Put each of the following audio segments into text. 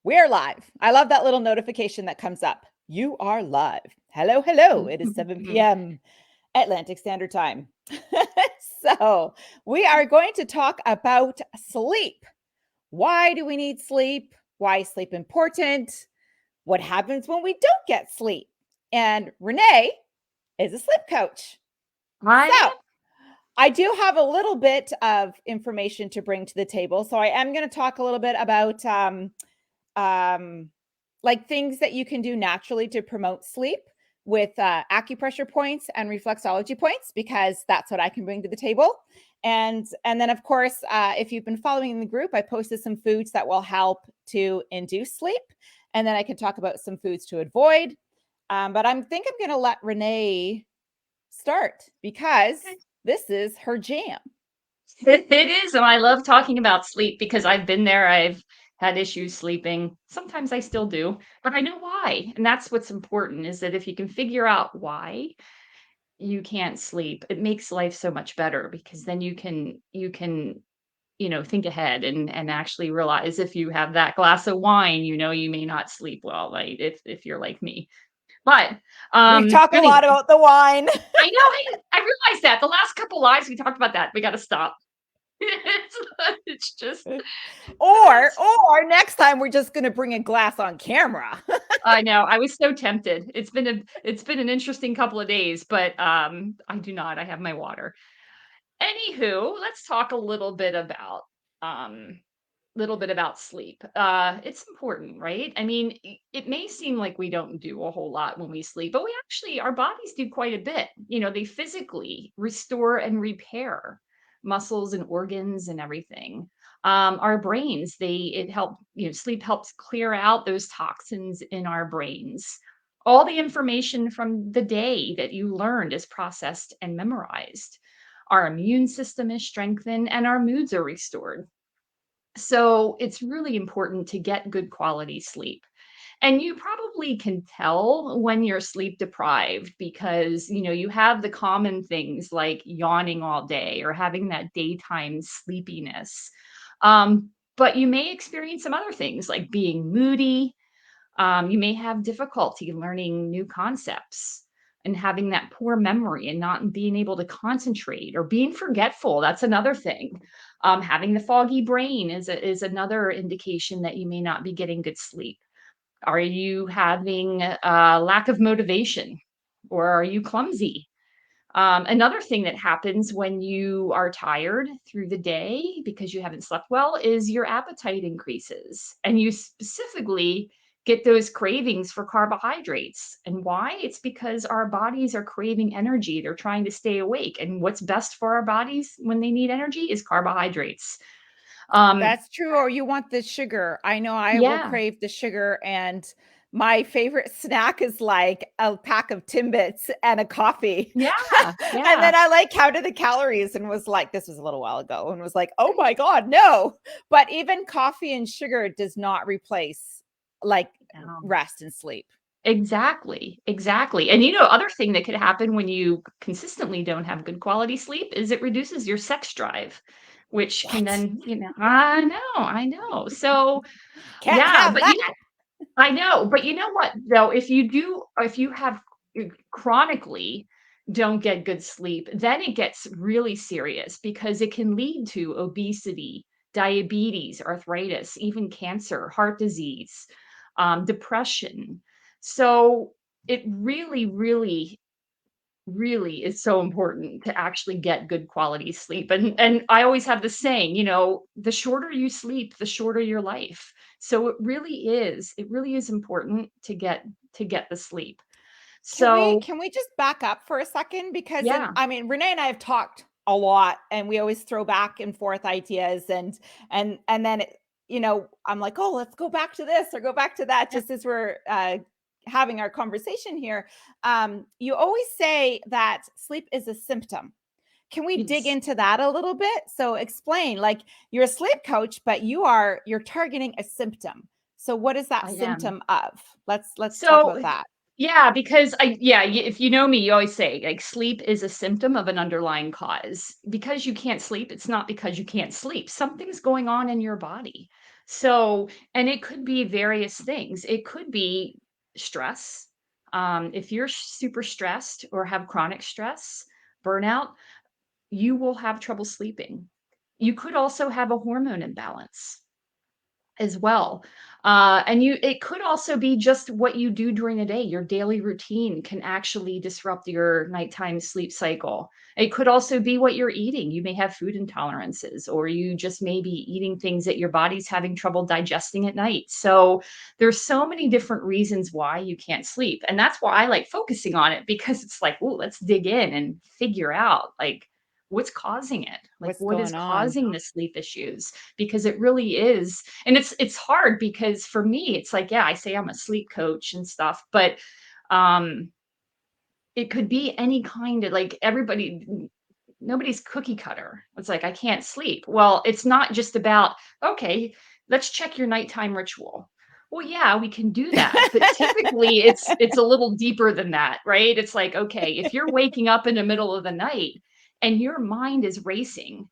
We're live. I love that little notification that comes up. You are live. Hello, hello. It is 7 p.m. Atlantic Standard Time. So, we are going to talk about sleep. Why do we need sleep? Why is sleep important? What happens when we don't get sleep? And Renee is a sleep coach. I So, I do have a little bit of information to bring to the table. So, I am going to talk a little bit about um, like things that you can do naturally to promote sleep with acupressure points and reflexology points, because that's what I can bring to the table. And then of course, if you've been following the group, I posted some foods that will help to induce sleep, and then I can talk about some foods to avoid. But I think I'm going to let Renee start because this is her jam. It is, and I love talking about sleep because I've been there. I've had issues sleeping. Sometimes I still do, but I know why. And that's what's important is that if you can figure out why you can't sleep, it makes life so much better because then you can think ahead and actually realize if you have that glass of wine, you may not sleep well, right? If you're like me. But We talk a anyway, lot about the wine. I know I realized that the last couple lives we talked about that. We got to stop. It's just Or next time we're just going to bring a glass on camera. I know. I was so tempted. It's been an interesting couple of days, but I do not. I have my water. Anywho, let's talk um little bit about sleep. It's important, right? I mean, it may seem like we don't do a whole lot when we sleep, but we actually our bodies do quite a bit. They physically restore and repair muscles and organs and everything. Our brains, sleep helps clear out those toxins in our brains. All the information from the day that you learned is processed and memorized. Our immune system is strengthened and our moods are restored. So it's really important to get good quality sleep. And you probably can tell when you're sleep deprived because, you have the common things like yawning all day or having that daytime sleepiness. But you may experience some other things like being moody. You may have difficulty learning new concepts and having that poor memory and not being able to concentrate or being forgetful. That's another thing. Having the foggy brain is another indication that you may not be getting good sleep. Are you having a lack of motivation or are you clumsy? Another thing that happens when you are tired through the day because you haven't slept well is your appetite increases and you specifically get those cravings for carbohydrates. And why? It's because our bodies are craving energy. They're trying to stay awake. And what's best for our bodies when they need energy is carbohydrates. Um, That's true. Or you want the sugar. I know I will yeah, crave the sugar, and my favorite snack is like a pack of Timbits and a coffee. yeah, And yeah. then I like counted the calories and was like, this was a little while ago, and was like, oh my God, no. But even coffee and sugar does not replace like Yeah. rest and sleep. Exactly, exactly. And other thing that could happen when you consistently don't have good quality sleep is it reduces your sex drive, which can What? then, I know. So, Can't yeah, have but that. I know, but you know what though, if you have chronically don't get good sleep, then it gets really serious because it can lead to obesity, diabetes, arthritis, even cancer, heart disease, depression. So it really, really, really is so important to actually get good quality sleep. And I always have the saying, the shorter you sleep, the shorter your life. So it really is important to get the sleep. Can we So, can we just back up for a second? Because yeah. I mean, Renee and I have talked a lot, and we always throw back and forth ideas, and then I'm like, oh, let's go back to this or go back to that, Yeah. just as we're having our conversation here. You always say that sleep is a symptom. Can we dig Yes, into that a little bit? So explain, like, you're a sleep coach, but you're targeting a symptom. So what is that I am. symptom of? Let's talk So, about that. yeah, because if you know me, you always say like sleep is a symptom of an underlying cause. Because you can't sleep, it's not because you can't sleep. Something's going on in your body. So, and it could be various things. It could be stress. If you're super stressed or have chronic stress, burnout, you will have trouble sleeping. You could also have a hormone imbalance as well. And it could also be just what you do during the day. Your daily routine can actually disrupt your nighttime sleep cycle. It could also be what you're eating. You may have food intolerances, or you just may be eating things that your body's having trouble digesting at night. So there's so many different reasons why you can't sleep. And that's why I like focusing on it, because it's like, oh, let's dig in and figure out like what's causing it. Like What's what is going on? causing the sleep issues? Because it really is, and it's hard because for me, it's like, yeah, I say I'm a sleep coach and stuff, but um, it could be any kind of like nobody's cookie cutter. It's like, I can't sleep. Well, it's not just about, okay, let's check your nighttime ritual. Well, yeah, we can do that, but typically it's a little deeper than that, right? It's like, okay, if you're waking up in the middle of the night and your mind is racing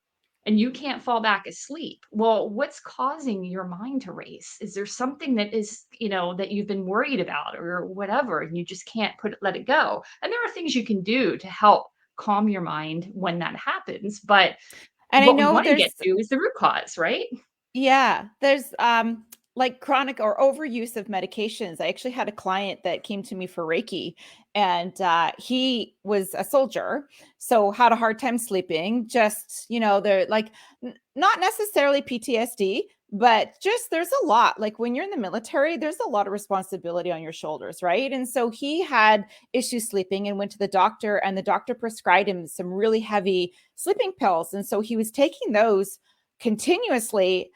and you can't fall back asleep, well, what's causing your mind to race? Is there something that is, that you've been worried about or whatever, and you just can't let it go? And there are things you can do to help calm your mind when that happens, but And I what we know wanna there's get to is the root cause, right? yeah, there's, like, chronic or overuse of medications. I actually had a client that came to me for Reiki, and, he was a soldier, so had a hard time sleeping, just, they're like, not necessarily PTSD, but just there's a lot, like, when you're in the military, there's a lot of responsibility on your shoulders, right? And so he had issues sleeping and went to the doctor, and the doctor prescribed him some really heavy sleeping pills, and so he was taking those continuously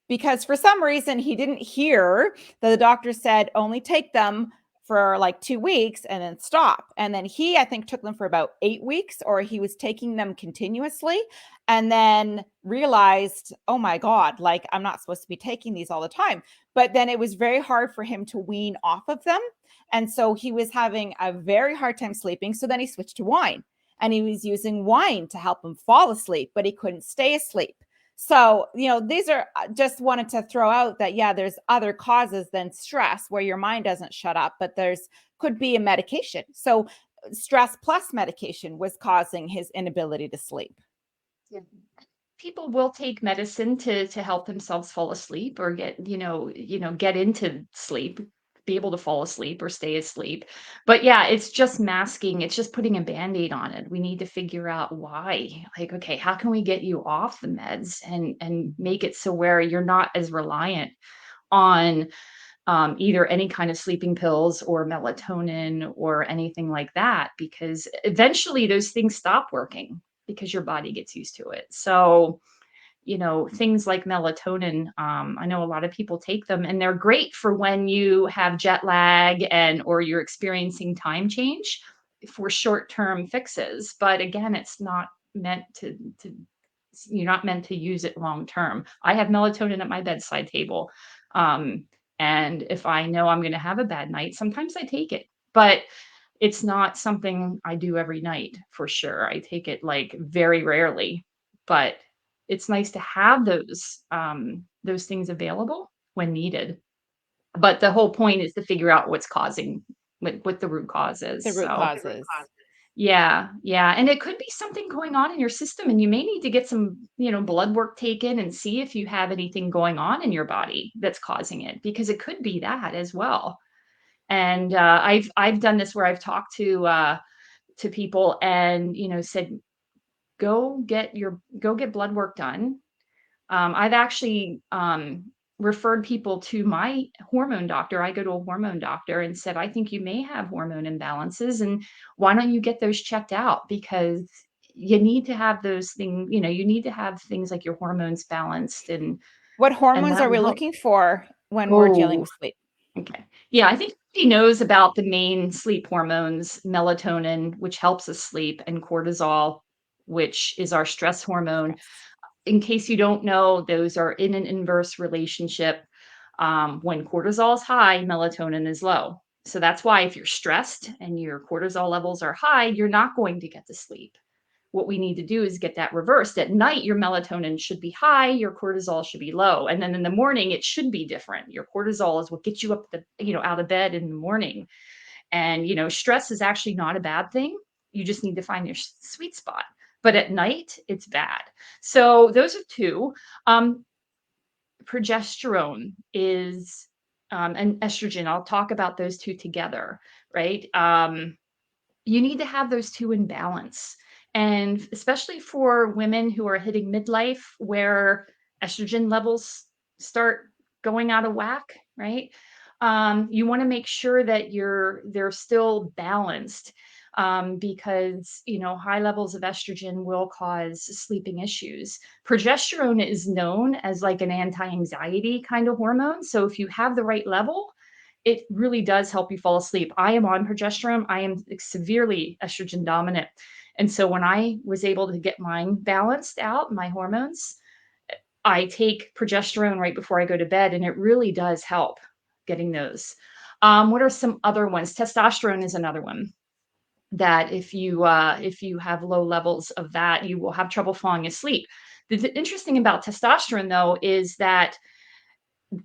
because for some reason he didn't hear that the doctor said only take them for like 2 weeks and then stop. And then he, I think, took them for about 8 weeks, or he was taking them continuously and then realized, oh my God, like I'm not supposed to be taking these all the time. But then it was very hard for him to wean off of them. And so he was having a very hard time sleeping. So then he switched to wine and he was using wine to help him fall asleep, but he couldn't stay asleep. So, these are just wanted to throw out that, yeah, there's other causes than stress where your mind doesn't shut up, but there's could be a medication. So, stress plus medication was causing his inability to sleep. Yeah. People will take medicine to help themselves fall asleep or get into sleep, be able to fall asleep or stay asleep. But yeah, it's just masking, it's just putting a Band-Aid on it. We need to figure out why. Like, okay, how can we get you off the meds and make it so where you're not as reliant on either any kind of sleeping pills or melatonin or anything like that, because eventually those things stop working because your body gets used to it. So, things like melatonin, I know a lot of people take them and they're great for when you have jet lag and or you're experiencing time change for short-term fixes. But again, it's not meant to you're not meant to use it long term. I have melatonin at my bedside table. Um, and if I know I'm going to have a bad night, sometimes I take it, but it's not something I do every night for sure. I take it like very rarely, but it's nice to have those things available when needed. But the whole point is to figure out what's causing what the root cause The is. root So causes. yeah, yeah, and it could be something going on in your system, and you may need to get some, blood work taken and see if you have anything going on in your body that's causing it, because it could be that as well. And I've done this where I've talked to people and said, go get blood work done. I've actually, referred people to my hormone doctor. I go to a hormone doctor and said, "I think you may have hormone imbalances, and why don't you get those checked out? Because you need to have those things, you need to have things like your hormones balanced, What and hormones that are we will help." looking for when we're dealing Oh, with sleep? okay. Yeah, I think he knows about the main sleep hormones, melatonin, which helps us sleep, and cortisol, which is our stress hormone. Stress. In case you don't know, those are in an inverse relationship. When cortisol is high, melatonin is low. So that's why if you're stressed and your cortisol levels are high, you're not going to get to sleep. what we need to do is get that reversed. At night, your melatonin should be high, your cortisol should be low. And then in the morning, it should be different. Your cortisol is what gets you up out of bed in the morning. And, stress is actually not a bad thing. You just need to find your sweet spot. But at night, it's bad. So those are two. Progesterone is and estrogen. I'll talk about those two together, right? You need to have those two in balance. And especially for women who are hitting midlife where estrogen levels start going out of whack, right? You want to make sure that they're still balanced, because high levels of estrogen will cause sleeping issues. Progesterone is known as like an anti-anxiety kind of hormone. So if you have the right level, it really does help you fall asleep. I am on progesterone. I am severely estrogen dominant. And so when I was able to get mine balanced out, my hormones, I take progesterone right before I go to bed, and it really does help getting those. What are some other ones? Testosterone is another one that if you have low levels of that, you will have trouble falling asleep. The interesting about testosterone, though, is that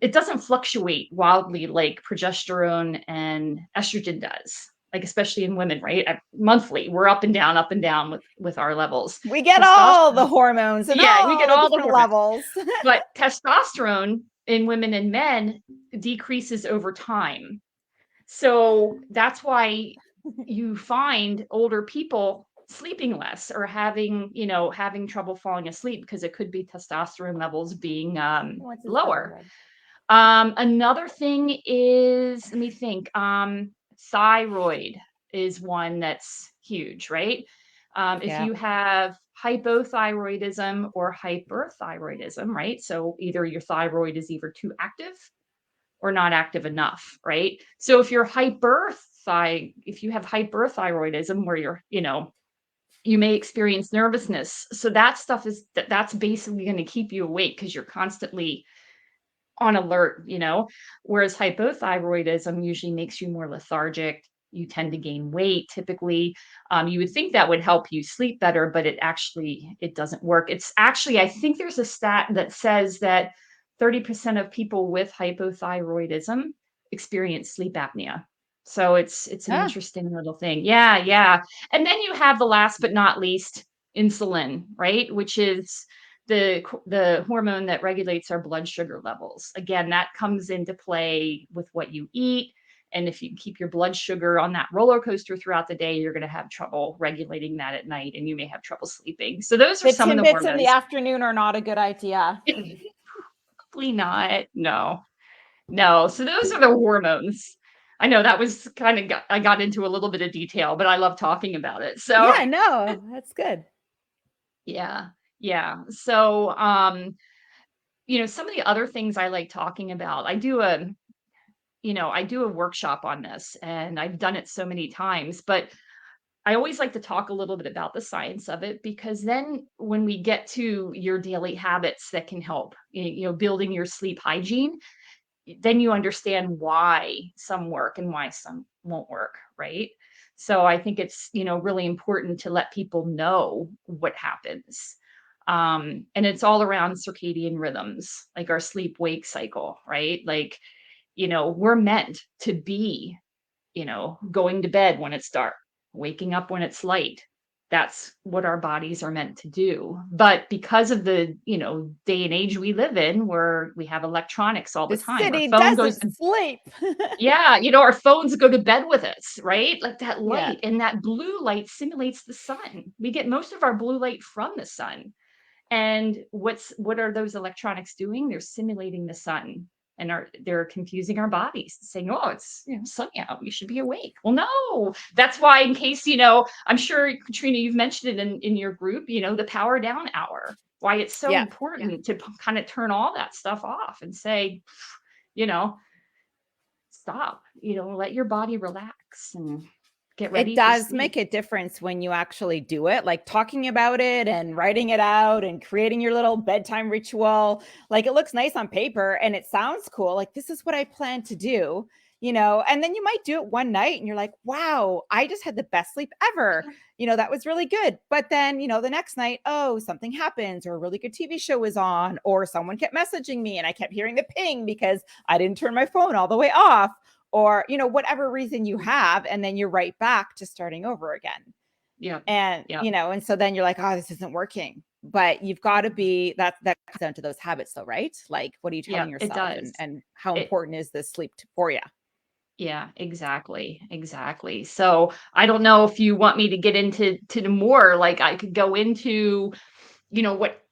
it doesn't fluctuate wildly like progesterone and estrogen does, like especially in women, right? Monthly, we're up and down with our levels. We get all the hormones and yeah, we get all the different levels. But testosterone in women and men decreases over time. So that's why you find older people sleeping less or having trouble falling asleep, because it could be testosterone levels being lower. Another thing is, let me think, thyroid is one that's huge, right? If you have hypothyroidism or hyperthyroidism, right? So either your thyroid is either too active or not active enough, right? So if you have hyperthyroidism where you may experience nervousness. So that stuff that's basically going to keep you awake because you're constantly on alert, whereas hypothyroidism usually makes you more lethargic. You tend to gain weight typically. You would think that would help you sleep better, but it doesn't work. It's actually, I think there's a stat that says that 30% of people with hypothyroidism experience sleep apnea. So it's an interesting little thing. Yeah. And then you have the last but not least, insulin, right? Which is the hormone that regulates our blood sugar levels. Again, that comes into play with what you eat. And if you keep your blood sugar on that roller coaster throughout the day, you're going to have trouble regulating that at night, and you may have trouble sleeping. So those are some of the hormones. In the afternoon are not a good idea. Probably not. No. So those are the hormones. I know that was I got into a little bit of detail, but I love talking about it. So yeah, no, that's good. Yeah. So, some of the other things I like talking about, I do a workshop on this, and I've done it so many times, but I always like to talk a little bit about the science of it, because then when we get to your daily habits that can help, building your sleep hygiene, then you understand why some work and why some won't work, right? So I think it's, really important to let people know what happens. And it's all around circadian rhythms, like our sleep wake cycle, right? Like, we're meant to be, going to bed when it's dark, waking up when it's light. That's what our bodies are meant to do. But because of the, day and age we live in, where we have electronics all the time, city doesn't sleep. Yeah, our phones go to bed with us, right? Like that light, and that blue light simulates the sun. We get most of our blue light from the sun. And what are those electronics doing? They're simulating the sun, and they're confusing our bodies, saying, "Oh, it's sunny out. You should be awake." Well, no. That's why, in case I'm sure, Katrina, you've mentioned it in your group. The power down hour. Why it's so important to kind of turn all that stuff off and say, stop. Let your body relax and get ready. It does make a difference when you actually do it, like talking about it and writing it out and creating your little bedtime ritual. Like, it looks nice on paper and it sounds cool. Like, this is what I plan to do. and then you might do it one night and you're like, wow, I just had the best sleep ever. That was really good. But then, the next night, oh, something happens, or a really good TV show is on, or someone kept messaging me and I kept hearing the ping because I didn't turn my phone all the way off, or, whatever reason you have. And then you're right back to starting over again. Yeah. And, Yeah. and so then you're like, oh, this isn't working. But you've got to be that comes down to those habits though, right? Like, what are you Yeah, telling it yourself, does. and how It important is this sleep for you? Yeah, exactly, exactly. So, I don't know if you want me to get into the more, like, I could go into, what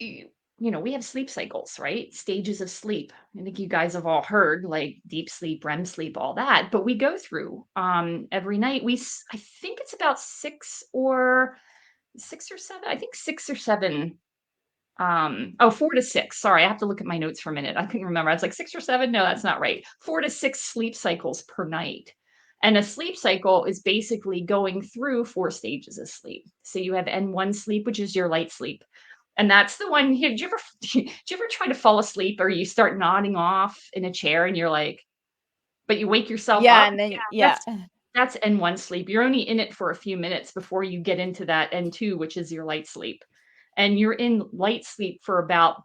you we have sleep cycles, right? Stages of sleep. I think you guys have all heard, like, deep sleep, REM sleep, all that, but we go through, every night. I think it's about 6 or 7, I think 6 or 7. 4 to 6. Sorry, I have to look at my notes for a minute. I couldn't remember. I was like 6 or 7. No, that's not right. 4 to 6 sleep cycles per night. And a sleep cycle is basically going through 4 stages of sleep. So you have N1 sleep, which is your light sleep. And that's the one. Did you ever did you ever try to fall asleep, or you start nodding off in a chair and you're like, but you wake yourself Yeah, up? and then That's yeah. that's N1 sleep. You're only in it for a few minutes before you get into that N2, which is your light sleep. And you're in light sleep for about,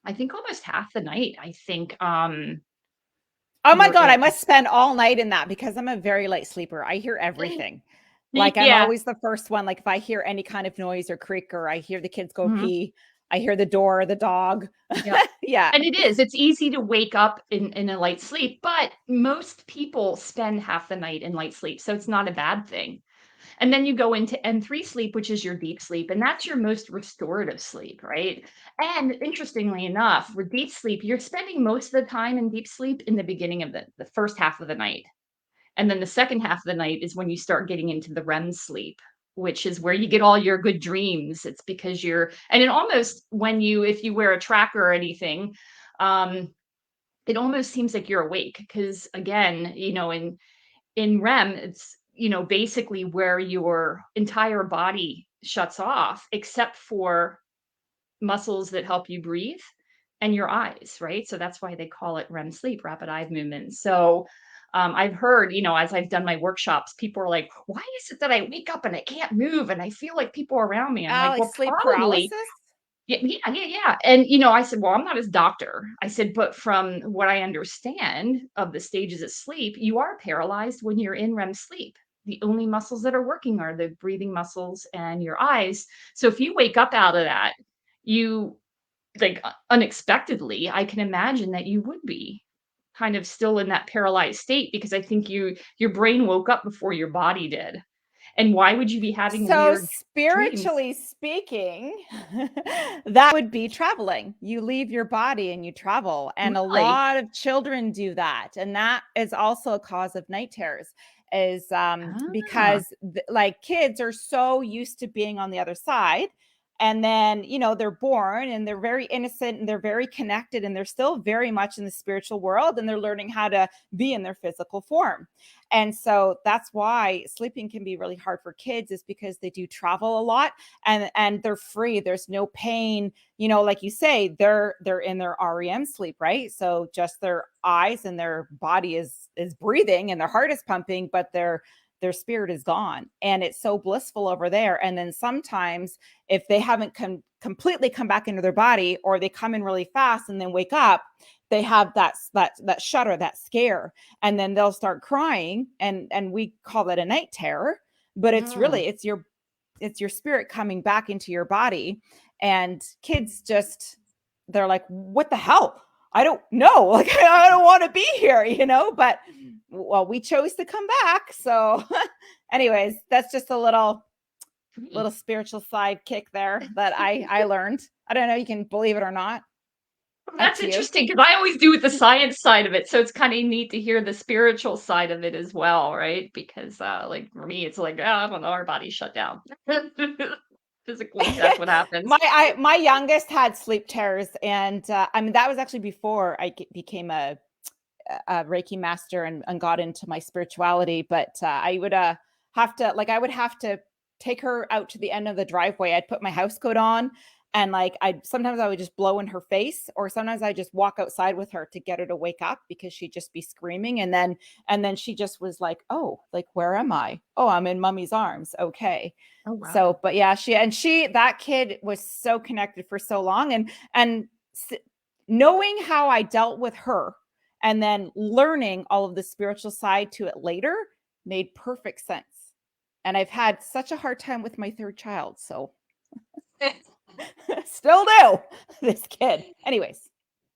I think, almost half the night. I think Oh my you're god, I in. must spend all night in that because I'm a very light sleeper. I hear everything. Like, I'm Yeah. always the first one. Like, if I hear any kind of noise or creak, or I hear the kids go Mhm. pee, I hear the door, the dog. Yep. Yeah. And it is. It's easy to wake up in a light sleep, but most people spend half the night in light sleep, so it's not a bad thing. And then you go into N3 sleep, which is your deep sleep, and that's your most restorative sleep, right? And interestingly enough, with deep sleep, you're spending most of the time in deep sleep in the beginning of the first half of the night. And then the second half of the night is when you start getting into the REM sleep, which is where you get all your good dreams. It's because and it almost, if you wear a tracker or anything, um, it almost seems like you're awake because, again, in REM, it's, basically where your entire body shuts off except for muscles that help you breathe and your eyes, right? So that's why they call it REM sleep, rapid eye movement. So I've heard, as I've done my workshops, people are like, why is it that I wake up and I can't move and I feel like people are around me? I'm Oh, like, like well, sleep probably. paralysis? Yeah, yeah, yeah, yeah. And, I said, well, I'm not his doctor. I said, but from what I understand of the stages of sleep, you are paralyzed when you're in REM sleep. The only muscles that are working are the breathing muscles and your eyes. So if you wake up out of that, you, like, unexpectedly, I can imagine that you would be kind of still in that paralyzed state, because I think your brain woke up before your body did. And why would you be having So, weird dreams? spiritually speaking, that would be traveling. You leave your body and you travel. And a Really? lot of children do that. And that is also a cause of night terrors, is Ah. because like, kids are so used to being on the other side. And then, they're born and they're very innocent and they're very connected and they're still very much in the spiritual world and they're learning how to be in their physical form. And so that's why sleeping can be really hard for kids, is because they do travel a lot, and they're free. There's no pain, like you say, they're in their REM sleep, right? So just their eyes and their body is breathing and their heart is pumping, but their spirit is gone, and it's so blissful over there. And then sometimes, if they haven't completely come back into their body, or they come in really fast and then wake up, they have that shudder, that scare, and then they'll start crying, and we call that a night terror. But it's Mm. really, it's your spirit coming back into your body. And kids just, they're like, what the hell, I don't know, like, I don't want to be here, but well, we chose to come back. So anyways, that's just a little spiritual sidekick there that I learned. I don't know, you can believe it or not, Well, up that's to you. interesting because I always do with the science side of it, so it's kinda neat to hear the spiritual side of it as well, right? Because, like, for me, it's like, "Oh, I don't know, our body's shut down." Physically, that's what happens. My youngest had sleep terrors, and I mean, that was actually before I became a Reiki master, and got into my spirituality. But I would have to take her out to the end of the driveway. I'd put my house coat on, And like sometimes I would just blow in her face, or sometimes I just walk outside with her to get her to wake up because she'd just be screaming. And then she just was like, oh, like, where am I? Oh, I'm in mommy's arms. Okay. Oh, wow. So, but yeah, that kid was so connected for so long. And knowing how I dealt with her and then learning all of the spiritual side to it later made perfect sense. And I've had such a hard time with my third child. So still do, this kid. Anyways,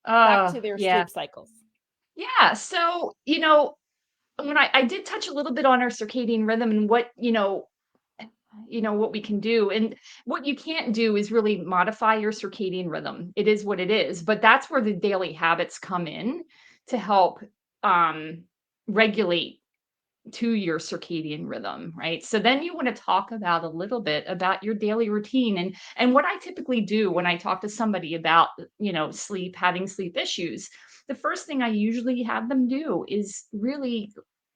back to their Yeah. sleep cycles. Yeah. So, when I did touch a little bit on our circadian rhythm and what, what we can do. And what you can't do is really modify your circadian rhythm. It is what it is. But that's where the daily habits come in to help um, regulate to your circadian rhythm, right? So then you want to talk about a little bit about your daily routine. And what I typically do when I talk to somebody about, sleep, having sleep issues, the first thing I usually have them do is really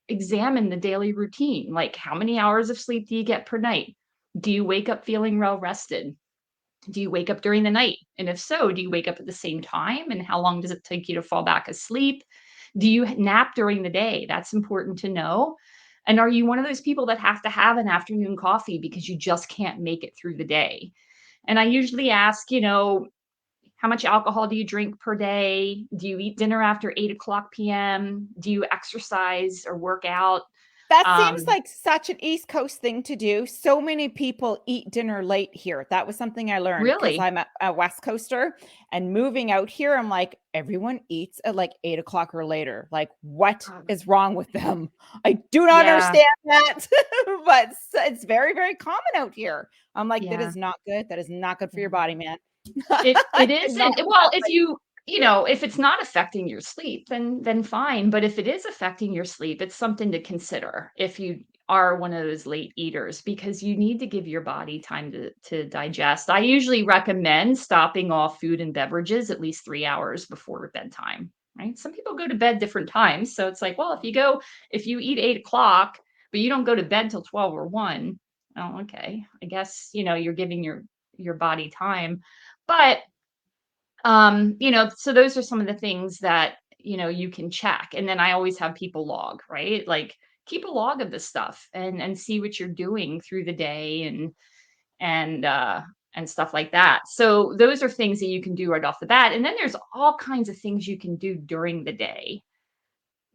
examine the daily routine. Like, how many hours of sleep do you get per night? Do you wake up feeling well rested? Do you wake up during the night? And if so, do you wake up at the same time? And how long does it take you to fall back asleep? Do you nap during the day? That's important to know. And are you one of those people that have to have an afternoon coffee because you just can't make it through the day? And I usually ask, how much alcohol do you drink per day? Do you eat dinner after 8 o'clock p.m.? Do you exercise or work out? That seems Um, like such an East Coast thing to do. So many people eat dinner late here. That was something I learned because really? I'm a West Coaster, and moving out here, I'm like, everyone eats at like 8 o'clock or later. Like, what Um, is wrong with them? I do not yeah, understand that, but it's very, very common out here. I'm like, that yeah. is not good. That is not good for your Yeah. body, man. It I cannot isn't eat well, that if late. if it's not affecting your sleep, then fine, but if it is affecting your sleep, it's something to consider if you are one of those late eaters, because you need to give your body time to digest. I usually recommend stopping all food and beverages at least 3 hours before bedtime, right? Some people go to bed different times, so it's like, well, if you eat 8 o'clock, but you don't go to bed till 12 or 1, oh, okay. I guess, you're giving your body time. But, so those are some of the things that, you can check. And then I always have people log, right? Like, keep a log of this stuff and see what you're doing through the day and stuff like that. So those are things that you can do right off the bat. And then there's all kinds of things you can do during the day,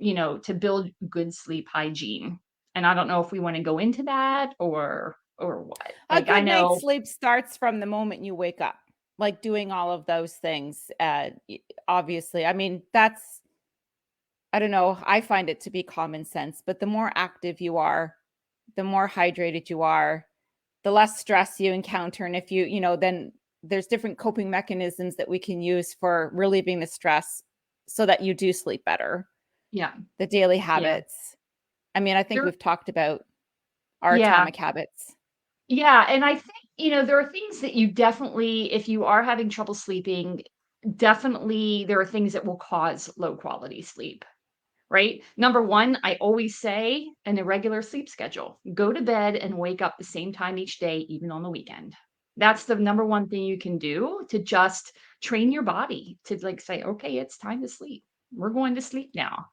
to build good sleep hygiene. And I don't know if we want to go into that or what. A Like, I good night's know. sleep starts from the moment you wake up, like doing all of those things. Obviously, I mean, I don't know, I find it to be common sense, but the more active you are, the more hydrated you are, the less stress you encounter. And if then there's different coping mechanisms that we can use for relieving the stress so that you do sleep better. Yeah. The daily Yeah. habits. I mean, I think There we've talked about our yeah. atomic habits. Yeah, and I think, there are things that you definitely, if you are having trouble sleeping, definitely there are things that will cause low quality sleep, right? Number 1, I always say an irregular sleep schedule. Go to bed and wake up the same time each day, even on the weekend. That's the number 1 thing you can do to just train your body to, like, say, "Okay, it's time to sleep. We're going to sleep now."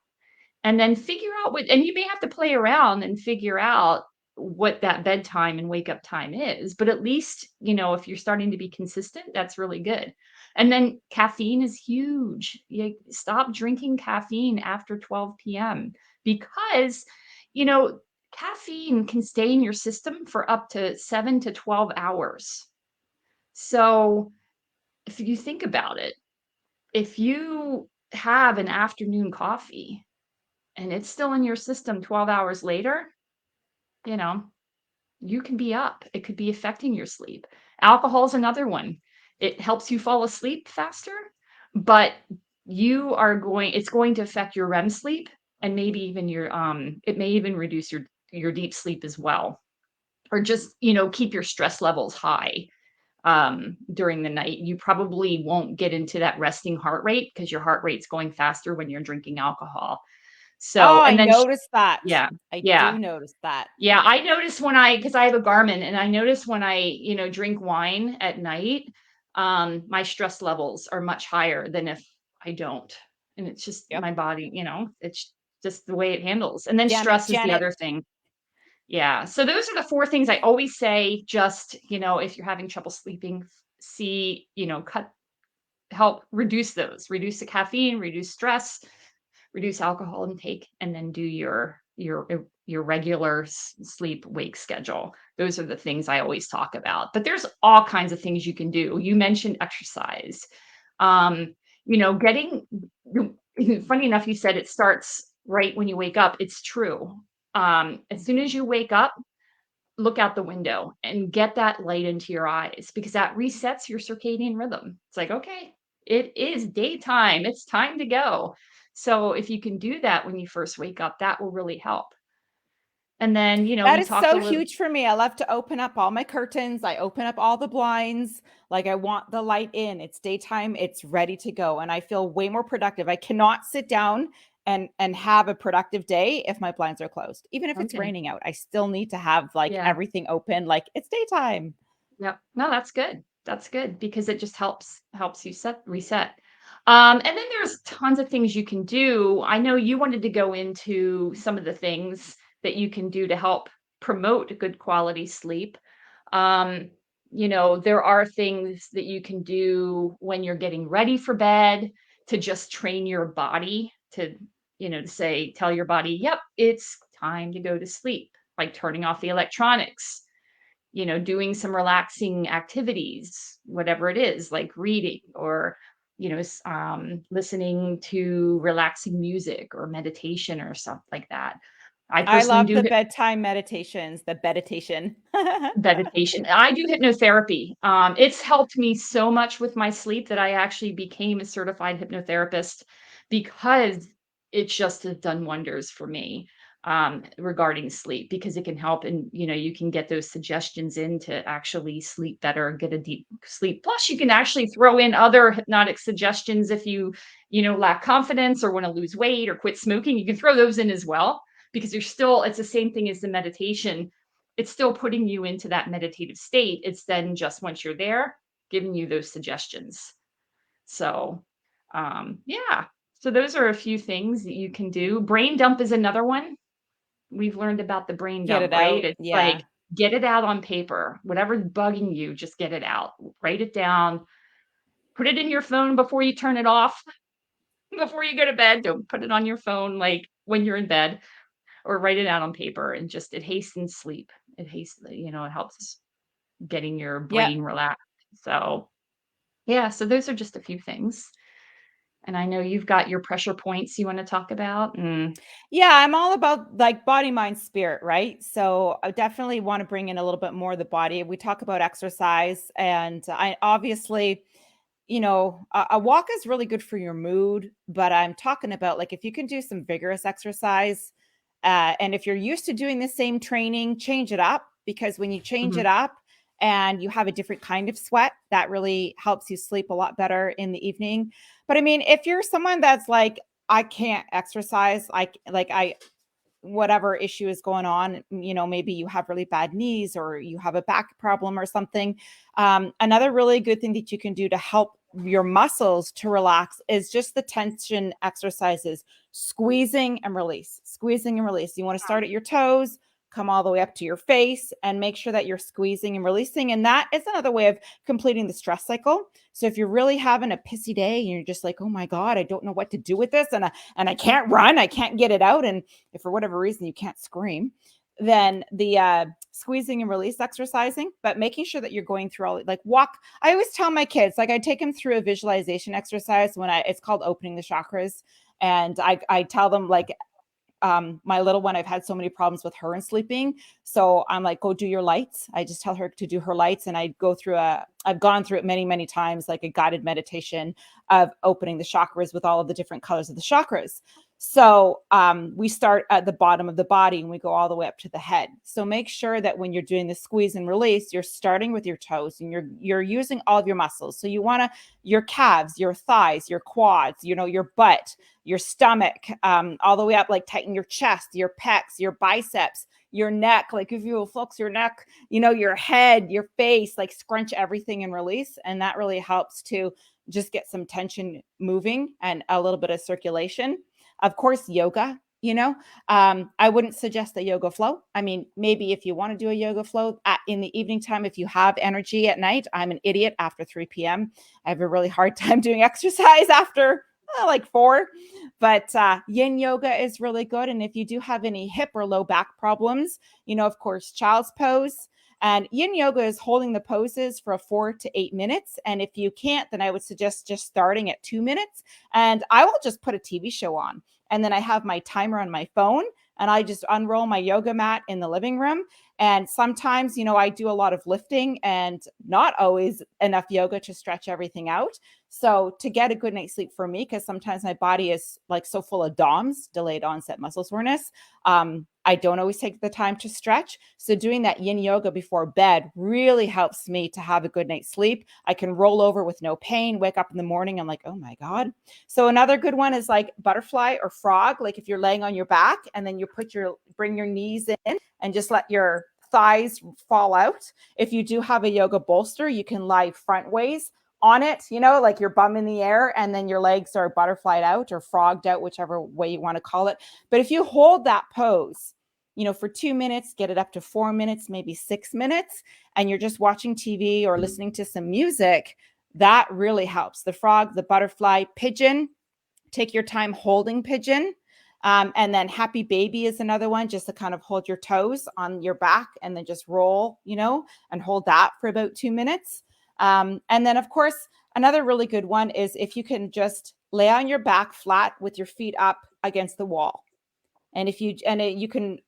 And then figure out and you may have to play around and figure out what that bedtime and wake up time is, but at least, if you're starting to be consistent, that's really good. And then caffeine is huge. You stop drinking caffeine after 12 p.m. because, you know, caffeine can stay in your system for up to 7 to 12 hours. So, if you think about it, if you have an afternoon coffee and it's still in your system 12 hours later, you know, you can be up. It could be affecting your sleep. Alcohol's another one. It helps you fall asleep faster, but it's going to affect your REM sleep and maybe even it may even reduce your deep sleep as well. Or just, keep your stress levels high during the night. You probably won't get into that resting heart rate because your heart rate's going faster when you're drinking alcohol. Oh, So, I and then noticed that. yeah. I Yeah. do notice that. Yeah, because I have a Garmin, and I notice when I, drink wine at night, my stress levels are much higher than if I don't. And it's just Yep. my body, it's just the way it handles. And then Damn it, stress is the Janet. other thing. Yeah. So those are the four things I always say. Just, if you're having trouble sleeping, see, help reduce those, reduce the caffeine, reduce stress, reduce alcohol intake, and then do your regular sleep wake schedule. Those are the things I always talk about. But there's all kinds of things you can do. You mentioned exercise. Um, getting funny enough, you said it starts right when you wake up. It's true. As soon as you wake up, look out the window and get that light into your eyes because that resets your circadian rhythm. It's like, okay, it is daytime. It's time to go. So if you can do that when you first wake up, that will really help. And then, That we is talked a so little. huge for me. I love to open up all my curtains. I open up all the blinds. Like I want the light in. It's daytime. It's ready to go. And I feel way more productive. I cannot sit down and have a productive day if my blinds are closed. Even if it's Okay. raining out, I still need to have like Yeah. everything open. Like it's daytime. Yep. No, that's good. That's good because it just helps you reset. And then there's tons of things you can do. I know you wanted to go into some of the things that you can do to help promote good quality sleep. Um, there are things that you can do when you're getting ready for bed to just train your body to say, tell your body, yep, it's time to go to sleep, like turning off the electronics, doing some relaxing activities, whatever it is, like reading or, listening to relaxing music or meditation or something like that. I I personally love do the bedtime meditations, the meditation. meditation. I do hypnotherapy. It's helped me so much with my sleep that I actually became a certified hypnotherapist because it just has done wonders for me regarding sleep because it can help and you can get those suggestions in to actually sleep better and get a deep sleep. Plus, you can actually throw in other hypnotic suggestions if you lack confidence or want to lose weight or quit smoking. You can throw those in as well because it's the same thing as the meditation. It's still putting you into that meditative state. It's then just once you're there, giving you those suggestions. So, yeah. So those are a few things that you can do. Brain dump is another one. We've learned about the brain Get dump, it right? out. It's Yeah. like get it out on paper. Whatever's bugging you, just get it out. Write it down. Put it in your phone before you turn it off. Before you go to bed, don't put it on your phone like when you're in bed or write it out on paper and just it hastens sleep. It helps getting your Yep. brain relaxed. So, yeah, so those are just a few things. And I know you've got your pressure points you want to talk about. Yeah, I'm all about like body, mind, spirit, right? So I definitely want to bring in a little bit more of the body. We talk about exercise, and I obviously, a walk is really good for your mood, but I'm talking about like if you can do some vigorous exercise, and if you're used to doing the same training, change it up because when you change it Mhm. up and you have a different kind of sweat, that really helps you sleep a lot better in the evening. But I mean, if you're someone that's like, I can't exercise, I whatever issue is going on, maybe you have really bad knees or you have a back problem or something. Another really good thing that you can do to help your muscles to relax is just the tension exercises, squeezing and release, squeezing and release. You want to start at your toes, come all the way up to your face, and make sure that you're squeezing and releasing. And that is another way of completing the stress cycle. So if you're really having a pissy day and you're just like, oh my God, I don't know what to do with this, and I can't run, I can't get it out, and if for whatever reason you can't scream, then the squeezing and release exercising, but making sure that you're going through all like walk. I always tell my kids, like I take them through a visualization exercise it's called opening the chakras. And I tell them like, my little one, I've had so many problems with her and sleeping. So I'm like, go do your lights. I just tell her to do her lights. And I've gone through it many, many times, like a guided meditation of opening the chakras with all of the different colors of the chakras. So we start at the bottom of the body and we go all the way up to the head. So make sure that when you're doing the squeeze and release, you're starting with your toes and you're using all of your muscles. So you want to your calves, your thighs, your quads, your butt, your stomach, all the way up, like tighten your chest, your pecs, your biceps, your neck. Like if you will flex your neck, your head, your face, like scrunch everything and release. And that really helps to just get some tension moving and a little bit of circulation. Of course, yoga, I wouldn't suggest a yoga flow. I mean, maybe if you want to do a yoga flow in the evening time, if you have energy at night. I'm an idiot after 3 p.m. I have a really hard time doing exercise after like 4. But yin yoga is really good. And if you do have any hip or low back problems, of course, child's pose. And yin yoga is holding the poses for 4 to 8 minutes. And if you can't, then I would suggest just starting at 2 minutes. And I will just put a TV show on. And then I have my timer on my phone and I just unroll my yoga mat in the living room. And sometimes, I do a lot of lifting and not always enough yoga to stretch everything out. So to get a good night's sleep for me, because sometimes my body is like so full of DOMS, delayed onset muscle soreness, I don't always take the time to stretch. So doing that yin yoga before bed really helps me to have a good night's sleep. I can roll over with no pain, wake up in the morning. I'm like, oh my God. So another good one is like butterfly or frog. Like if you're laying on your back and then you bring your knees in and just let your thighs fall out. If you do have a yoga bolster, you can lie front ways on it, like your bum in the air and then your legs are butterflied out or frogged out, whichever way you want to call it. But if you hold that pose, for 2 minutes, get it up to 4 minutes, maybe 6 minutes, and you're just watching TV or listening to some music, that really helps. The frog, the butterfly, pigeon, take your time holding pigeon. And then happy baby is another one, just to kind of hold your toes on your back and then just roll, and hold that for about 2 minutes. And then, of course, another really good one is if you can just lay on your back flat with your feet up against the wall. And you can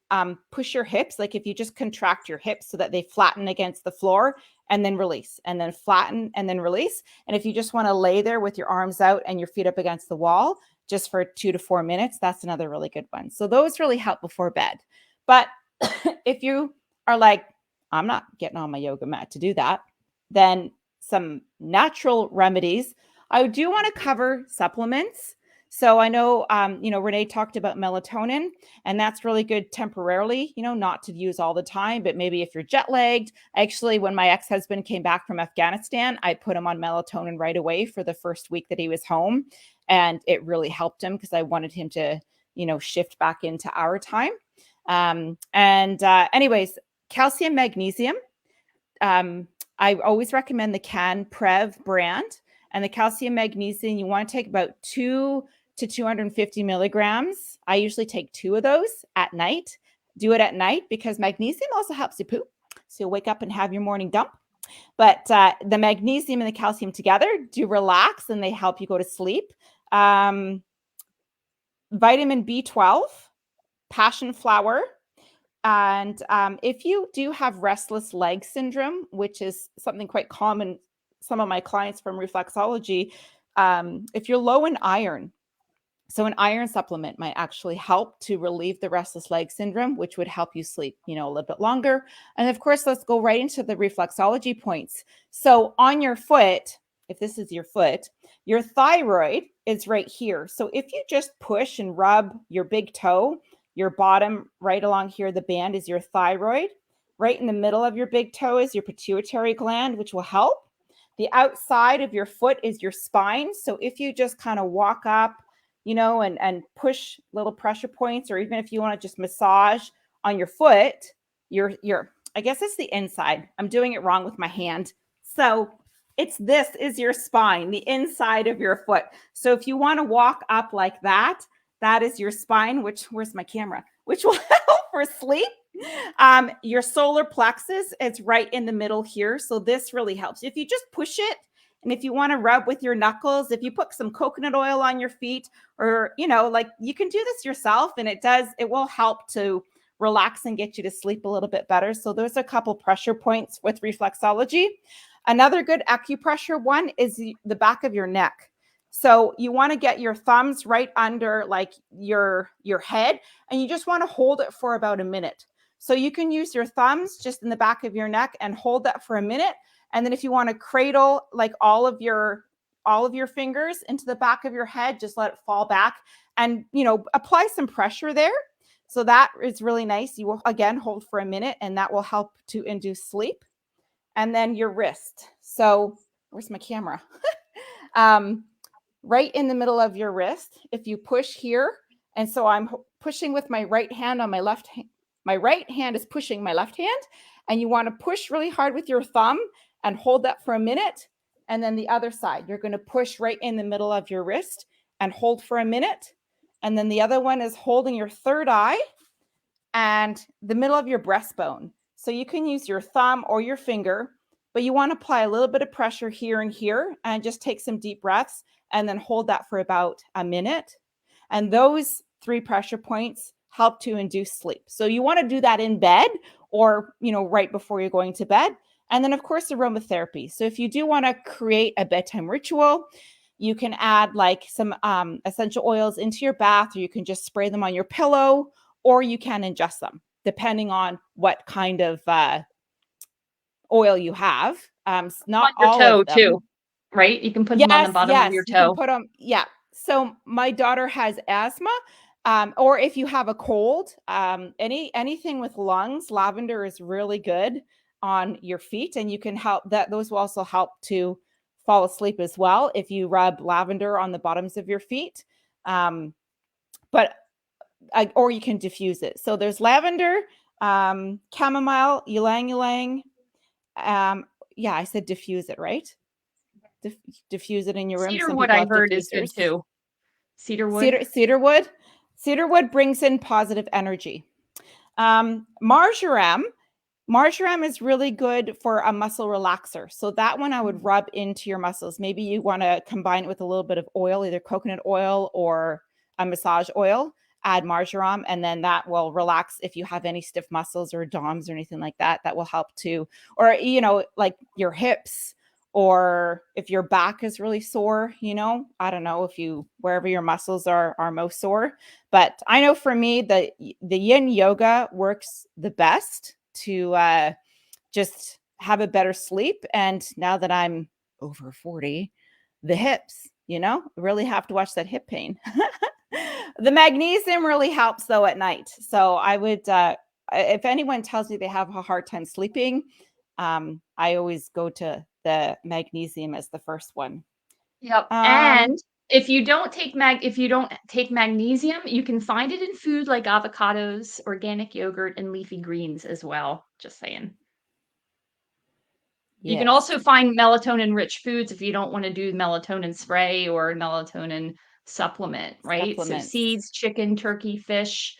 push your hips, like if you just contract your hips so that they flatten against the floor and then release and then flatten and then release. And if you just want to lay there with your arms out and your feet up against the wall just for 2 to 4 minutes, that's another really good one. So those really help before bed. But if you are like, I'm not getting on my yoga mat to do that, then some natural remedies. I do want to cover supplements. So I know, Renee talked about melatonin, and that's really good temporarily, not to use all the time, but maybe if you're jet lagged. Actually, when my ex-husband came back from Afghanistan, I put him on melatonin right away for the first week that he was home. And it really helped him because I wanted him to, shift back into our time. Anyways, calcium, magnesium. I always recommend the CanPrev brand. And the calcium magnesium, you want to take about 2 to 250 milligrams. I usually take 2 of those at night. Do it at night because magnesium also helps you poop. So you'll wake up and have your morning dump. But the magnesium and the calcium together do relax and they help you go to sleep. Vitamin B12, passion flower. And if you do have restless leg syndrome, which is something quite common, some of my clients from reflexology, if you're low in iron, so an iron supplement might actually help to relieve the restless leg syndrome, which would help you sleep, a little bit longer. And of course, let's go right into the reflexology points. So on your foot, if this is your foot, your thyroid is right here. So if you just push and rub your big toe, your bottom right along here, the band is your thyroid. Right in the middle of your big toe is your pituitary gland, which will help. The outside of your foot is your spine. So if you just kind of walk up, and push little pressure points, or even if you want to just massage on your foot, your I guess it's the inside. I'm doing it wrong with my hand. So this is your spine, the inside of your foot. So if you want to walk up like that, that is your spine, where's my camera? Which will help for sleep. Your solar plexus is right in the middle here. So this really helps. If you just push it, and if you want to rub with your knuckles, if you put some coconut oil on your feet, or, like you can do this yourself, and it will help to relax and get you to sleep a little bit better. So there's a couple pressure points with reflexology. Another good acupressure one is the back of your neck. So you want to get your thumbs right under like your head, and you just want to hold it for about a minute. So you can use your thumbs just in the back of your neck and hold that for a minute. And then if you want to cradle like all of your fingers into the back of your head, just let it fall back and, apply some pressure there. So that is really nice. You will again hold for a minute, and that will help to induce sleep. And then your wrist. So where's my camera? Right in the middle of your wrist. If you push here, and so I'm pushing with my right hand on my left hand. My right hand is pushing my left hand, and you want to push really hard with your thumb and hold that for a minute. And then the other side, you're going to push right in the middle of your wrist and hold for a minute. And then the other one is holding your third eye and the middle of your breastbone. So you can use your thumb or your finger, but you want to apply a little bit of pressure here and here, and just take some deep breaths and then hold that for about a minute. And those 3 pressure points help to induce sleep. So you want to do that in bed or, right before you're going to bed. And then of course, aromatherapy. So if you do want to create a bedtime ritual, you can add like some essential oils into your bath, or you can just spray them on your pillow, or you can ingest them depending on what kind of oil you have. Not On your all toe of them. too, right? You can put them on the Yes, bottom of yes, your you can toe. put them. Yeah. So my daughter has asthma, or if you have a cold, anything with lungs, lavender is really good on your feet, and you can help that. Those will also help to fall asleep as well if you rub lavender on the bottoms of your feet. But or you can diffuse it. So there's lavender, chamomile, ylang ylang. Yeah, I said diffuse it, right? Diffuse it in your room. Some Cedarwood, people I have heard, is good diffusers. too. Cedarwood. Cedarwood brings in positive energy. Marjoram is really good for a muscle relaxer. So that one I would rub into your muscles. Maybe you want to combine it with a little bit of oil, either coconut oil or a massage oil. Add marjoram, and then that will relax if you have any stiff muscles or DOMs or anything like that. That will help to, or like your hips, or if your back is really sore. I don't know if you wherever your muscles are most sore, but I know for me the yin yoga works the best to just have a better sleep. And now that I'm over 40, the hips, really have to watch that hip pain. The magnesium really helps though at night. So I would, if anyone tells me they have a hard time sleeping, I always go to the magnesium as the first one. Yep. Um, And if you don't take magnesium, you can find it in food like avocados, organic yogurt, and leafy greens as well. Just saying. You can yes, also find melatonin-rich foods if you don't wanna do melatonin spray or melatonin supplement, right? So supplements. seeds, chicken, turkey, fish,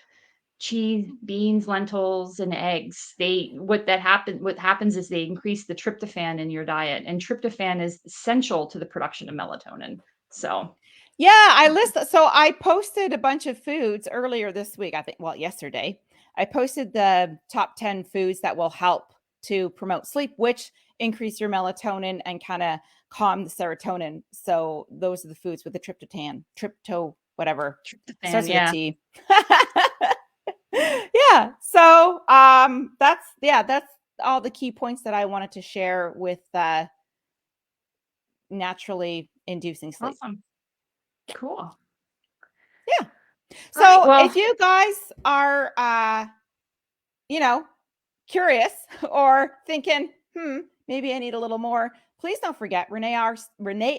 cheese, beans, lentils, and eggs. What happens is they increase the tryptophan in your diet, and tryptophan is essential to the production of melatonin. So, Yeah, so I posted a bunch of foods earlier this week, I think, well, yesterday. I posted the top 10 foods that will help to promote sleep, which increase your melatonin and kind of calm the serotonin. So those are the foods with the whatever, tryptophan, starts with a yeah. T. Yeah. So that's all the key points that I wanted to share with naturally inducing sleep. Awesome. Cool. Yeah. Alright, So well, if you guys are you know, curious or thinking, maybe I need a little more, please don't forget Renee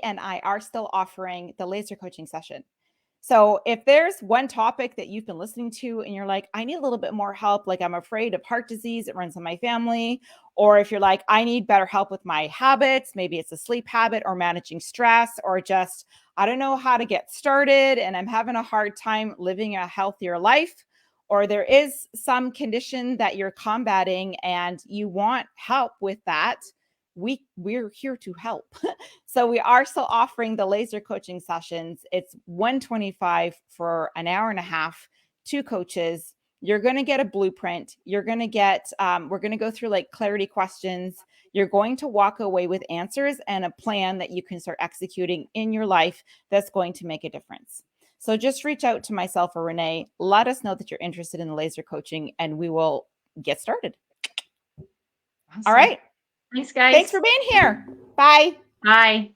and I are still offering the laser coaching session. So if there's one topic that you've been listening to and you're like, I need a little bit more help, like I'm afraid of heart disease, it runs in my family, or if you're like, I need better help with my habits, maybe it's a sleep habit or managing stress, or just, I don't know how to get started and I'm having a hard time living a healthier life, or there is some condition that you're combating and you want help with that, we're here to help. So we are still offering the laser coaching sessions. It's $125 for an hour and a half, 2 coaches. You're going to get a blueprint. You're going to get, we're going to go through like clarity questions. You're going to walk away with answers and a plan that you can start executing in your life that's going to make a difference. So just reach out to myself or Renee. Let us know that you're interested in the laser coaching and we will get started. Awesome. All right. Thanks, guys. Thanks for being here. Bye. Bye.